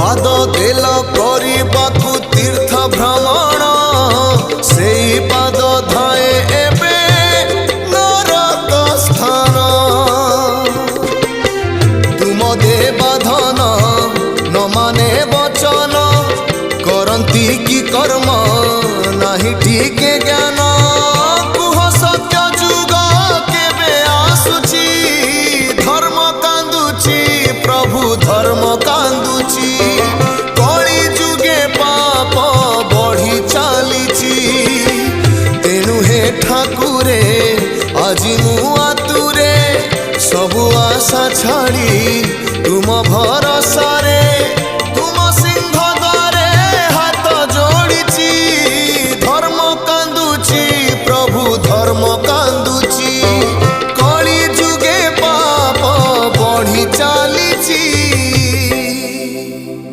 पाद देल करबाकु तीर्थ भ्रमण से पाद धाए एबे नरक स्थान। तुम देवाधन न माने वचन करंती की कर्म नाही ठीक ज्ञान। कुह सत्य जुग केबे आसुची धर्म कांदुची प्रभु धर्म कांदुची। कली जुगे पाप बढ़ी चलीची तेणु हे ठाकुरे आजी मु आतुरे सबु आशा छाड़ी तुम भर